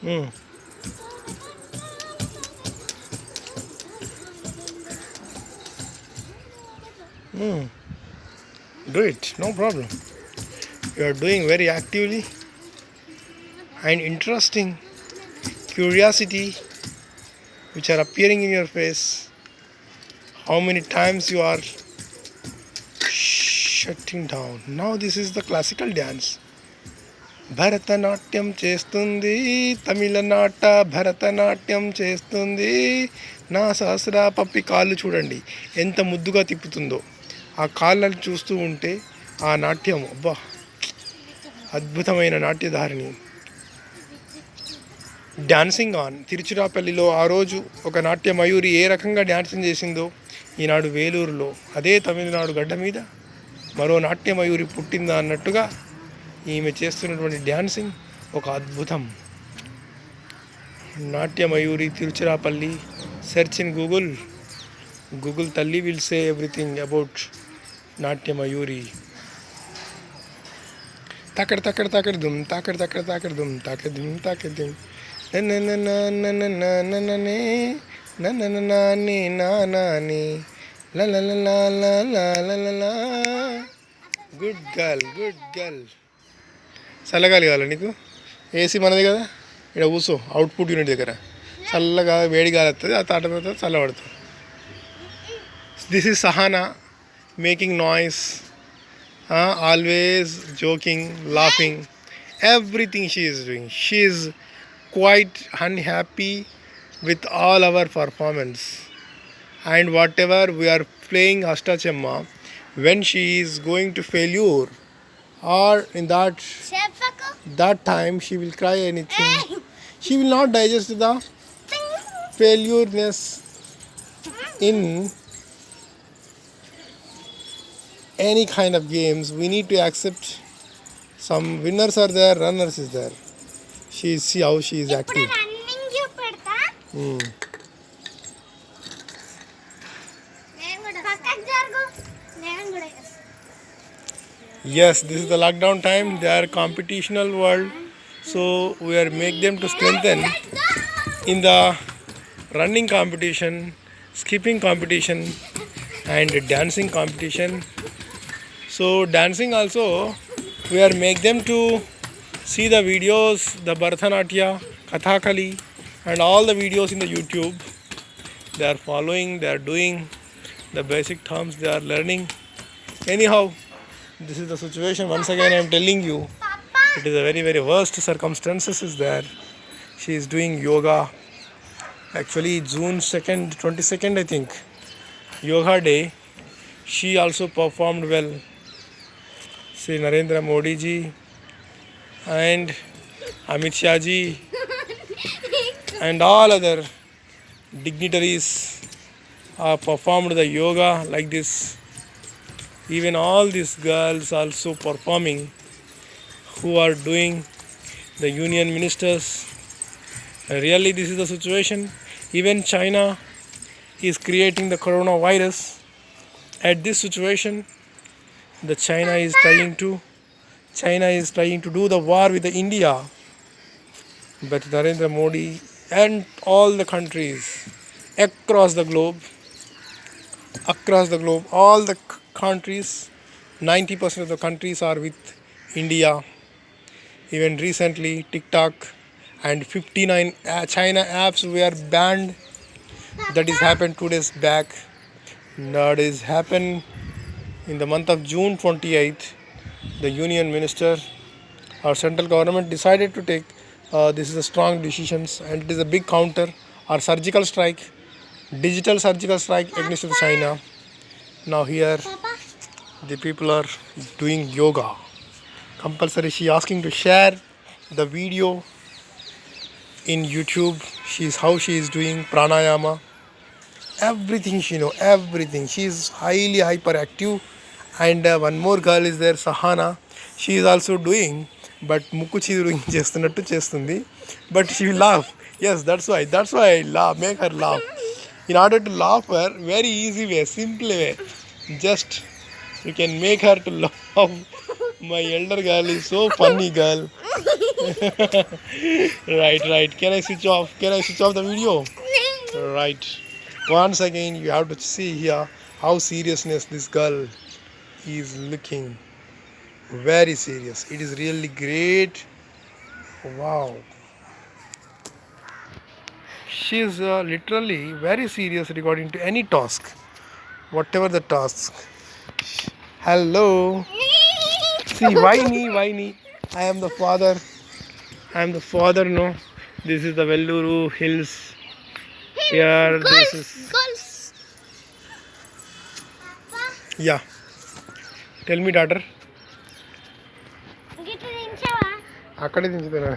Hmm. Hmm. Do it, no problem. You are doing very actively and interesting. Curiosity which are appearing in your face. How many times you are shutting down. Now this is the classical dance. Bharatanatyam చేస్తుంది తమిళనాట భరతనాట్యం చేస్తుంది నా సహస్ర పప్పి కాళ్ళు చూడండి ఎంత ముద్దుగా తిప్పుతుందో ఆ కాళ్ళని చూస్తూ ఉంటే ఆ నాట్యం అబ్బా అద్భుతమైన నాట్యధారిణి డాన్సింగ్ ఆన్ తిరుచిరాపల్లిలో ఆ రోజు ఒక నాట్య మయూరి ఏ రకంగా డాన్సింగ్ చేసిందో ఈనాడు వేలూరులో అదే తమిళనాడు గడ్డ మీద మరో నాట్య మయూరి పుట్టిందా అన్నట్టుగా ఈమె చేస్తున్నటువంటి డ్యాన్సింగ్ ఒక అద్భుతం నాట్య Mayuri Tiruchirappalli search in Google తల్లి విల్ సే ఎవ్రీథింగ్ అబౌట్ నాట్య మయూరి తాకడ తాకడ తాకడ దుమ్ తాకడ తాకడ తాకడ దుమ్ తాకడ దుమ్ తాకడ దుమ్ నన్నే నన్నే నాని లా గుడ్ గర్ల్ చల్లగాలి కావాలి నీకు ఏసీ మనది కదా ఇక్కడ కూర్చో అవుట్పుట్ యూనిట్ దగ్గర చల్లగా వేడి గాలి వస్తుంది ఆ తాట తర్వాత చల్లబడుతుంది this is Sahana making noise always joking laughing everything she is doing she is quite unhappy with all our performance and whatever we are playing Ashtachemma, when she is going to failure or in that time she will cry anything. She will not digest the failureness in any kind of games. We need to accept some winners are there, runners is there. See how she is active. Yes, this is the lockdown time. They are competitional world, so we are make them to strengthen in the running competition, skipping competition, and dancing competition. So dancing also, we are make them to see the videos, the Bharatanatyam, Kathakali, and all the videos in the YouTube. They are following, they are doing the basic terms, they are learning. Anyhow, this is the situation. Once again I am telling you, it is a very very worst circumstances is there. She is doing yoga. Actually June 2nd 22nd I think yoga day. She also performed well. See Narendra Modi ji and Amit Shah ji and all other dignitaries performed the yoga like this. Even all these girls also performing who are doing the union ministers. Really this is the situation. Even China is creating the coronavirus. At this situation the China is trying to do the war with the India. But Narendra Modi and all the countries across the globe, all the countries, 90% of the countries are with India. Even recently TikTok and 59 China apps were banned. That is happened 2 days back. That is happened in the month of June 28th. The union minister or central government decided to take this is a strong decisions, and it is a big counter or surgical strike, digital surgical strike against China. Now here the people are doing yoga compulsory. She asking to share the video in YouTube. How she is doing pranayama, everything she know, everything. She is highly hyperactive. And one more girl is there, Sahana. She is also doing, but mukuchi doing చేస్తున్నట్టు చేస్తుంది, but she will laugh. Yes, that's why I laugh, make her laugh. In order to laugh her, very easy way, simple way, just you can make her to laugh. My elder girl is so funny girl. Right. Can I switch off? Can I switch off the video? Right. Once again, you have to see here how seriousness this girl is looking. Very serious. It is really great. Wow. She is literally very serious regarding to any task, whatever the task. Hello. See, why me? Why me? I am the father. I am the father. No, this is the Velluru Hills. Here, this is. Golf. Yeah. Tell me, daughter. గిట్ల దించావా అక్కడే దించుతున్నా